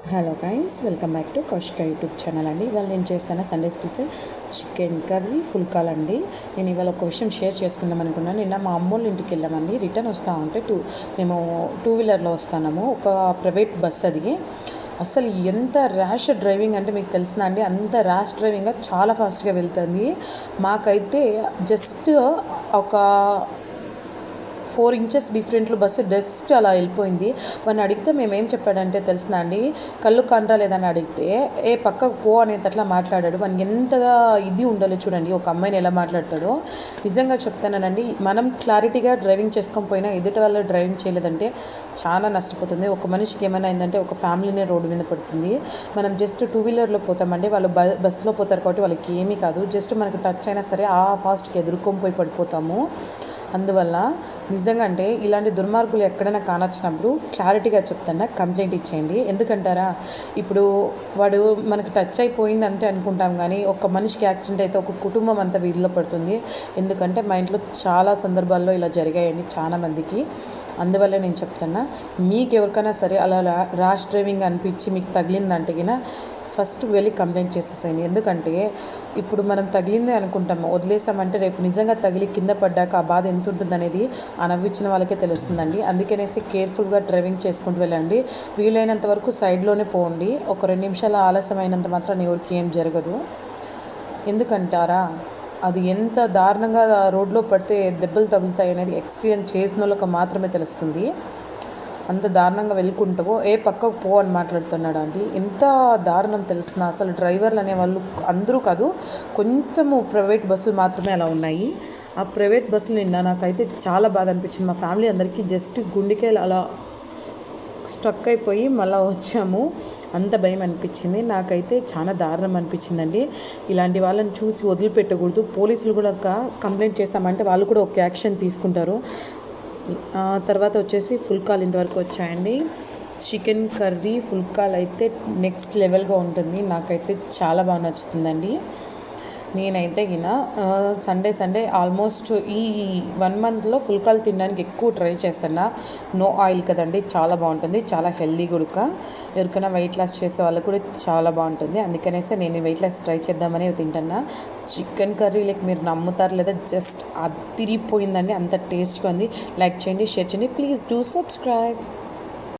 Hello guys, welcome back to Kaushika YouTube channel అండి. ఇవాళ నేను చేస్తాను సండే స్పెషల్ చికెన్ కర్రీ ఫుల్కాల్ అండి. నేను ఇవాళ ఒక విషయం షేర్ చేసుకుందాం అనుకున్నాను. నిన్న మా అమ్మోళ్ళ ఇంటికి వెళ్ళామండి. రిటర్న్ వస్తూ ఉంటే మేము టూ వీలర్లో వస్తున్నాము. ఒక ప్రైవేట్ బస్ అది. అసలు ఎంత ర్యాష్ డ్రైవింగ్ అంటే మీకు తెలిసిన అండి, అంత ర్యాష్ డ్రైవింగ్గా చాలా ఫాస్ట్గా వెళ్తుంది. మాకైతే జస్ట్ ఒక 4 ఇంచెస్ డిఫరెంట్లో బస్సు జస్ట్ అలా వెళ్ళిపోయింది. వాడిని అడిగితే మేమేం చెప్పాడంటే తెలిసిన అండి, కళ్ళు కండ్రా లేదని అడిగితే పక్కకు పో అనేది అట్లా మాట్లాడాడు. వానికి ఎంతగా ఇది ఉండాలి చూడండి, ఒక అమ్మాయిని ఎలా మాట్లాడతాడో. నిజంగా చెప్తానండి, మనం క్లారిటీగా డ్రైవింగ్ చేసుకొని పోయినా ఎదుటి వాళ్ళు డ్రైవింగ్ చేయలేదంటే చాలా నష్టపోతుంది. ఒక మనిషికి ఏమైనా అయిందంటే ఒక ఫ్యామిలీనే రోడ్డు మీద పడుతుంది. మనం జస్ట్ టూ వీలర్లో పోతామండి, వాళ్ళు బస్సులో పోతారు కాబట్టి వాళ్ళకి ఏమీ కాదు. జస్ట్ మనకు టచ్ అయినా సరే ఆ ఫాస్ట్కి ఎదుర్కొని పోయి పడిపోతాము. అందువల్ల నిజంగా అంటే ఇలాంటి దుర్మార్గులు ఎక్కడైనా కానొచ్చినప్పుడు క్లారిటీగా చెప్తాను, కంప్లైంట్ ఇచ్చేయండి. ఎందుకంటారా, ఇప్పుడు వాడు మనకు టచ్ అయిపోయింది అంతే అనుకుంటాం, కానీ ఒక మనిషికి యాక్సిడెంట్ అయితే ఒక కుటుంబం అంతా వీధిలో పడుతుంది. ఎందుకంటే మా ఇంట్లో చాలా సందర్భాల్లో ఇలా జరిగాయండి చాలా మందికి. అందువల్ల నేను చెప్తున్నా, మీకు ఎవరికైనా సరే అలా ర్యాష్ డ్రైవింగ్ అనిపించి మీకు తగిలిందంటే గిన ఫస్ట్ వెళ్ళి కంప్లైంట్ చేసేసాయండి. ఎందుకంటే ఇప్పుడు మనం తగిలిందే అనుకుంటాము, వదిలేసామంటే రేపు నిజంగా తగిలి కింద పడ్డాక ఆ బాధ ఎంత ఉంటుందనేది ఆ నవ్విచ్చిన వాళ్ళకే తెలుస్తుందండి. అందుకనేసి కేర్ఫుల్గా డ్రైవింగ్ చేసుకుంటూ వెళ్ళండి. వీలైనంత వరకు సైడ్లోనే పోండి. ఒక 2 నిమిషాల ఆలస్యమైనంత మాత్రం ఎవరికి ఏం జరగదు. ఎందుకంటారా, అది ఎంత దారుణంగా రోడ్లో పడితే దెబ్బలు తగులుతాయి అనేది ఎక్స్పీరియన్స్ చేసిన వాళ్ళకి మాత్రమే తెలుస్తుంది. అంత దారుణంగా వెళ్ళుకుంటావో పక్కకు పో అని మాట్లాడుతున్నాడు అండి. ఎంత దారుణం తెలిసిన. అసలు డ్రైవర్లు అనేవాళ్ళు అందరూ కాదు, కొంచెము ప్రైవేట్ బస్సులు మాత్రమే అలా ఉన్నాయి. ఆ ప్రైవేట్ బస్సులు నిన్న నాకైతే చాలా బాధ అనిపించింది. మా ఫ్యామిలీ అందరికీ జస్ట్ గుండెకే అలా స్ట్రక్ అయిపోయి మళ్ళీ వచ్చాము. అంత భయం అనిపించింది. నాకైతే చాలా దారుణం అనిపించిందండి. ఇలాంటి వాళ్ళని చూసి వదిలిపెట్టకూడదు. పోలీసులు కూడా కంప్లైంట్ చేశామంటే వాళ్ళు కూడా ఒక యాక్షన్ తీసుకుంటారు. తర్వాత వచ్చేసి ఫుల్కాల్ ఇంతవరకు వచ్చాయండి. చికెన్ కర్రీ ఫుల్కాల్ అయితే నెక్స్ట్ లెవెల్గా ఉంటుంది. నాకైతే చాలా బాగా నచ్చుతుందండి. నేనైతే సండే ఆల్మోస్ట్ ఈ 1 మంత్లో ఫుల్కాల్ తినడానికి ఎక్కువ ట్రై చేస్తున్నా. నో ఆయిల్ కదండి, చాలా బాగుంటుంది, చాలా హెల్దీ కూడా. ఎవరికైనా వెయిట్ లాస్ చేసే వాళ్ళకు కూడా చాలా బాగుంటుంది. అందుకనేసి నేను వెయిట్ లాస్ ట్రై చేద్దామని తింటున్నా. చికెన్ కర్రీ మీరు నమ్ముతారు లేదా, జస్ట్ అదిరిపోయిందండి, అంత టేస్ట్గా ఉంది. లైక్ చేయండి, షేర్ చేయండి, ప్లీజ్ డూ సబ్స్క్రైబ్.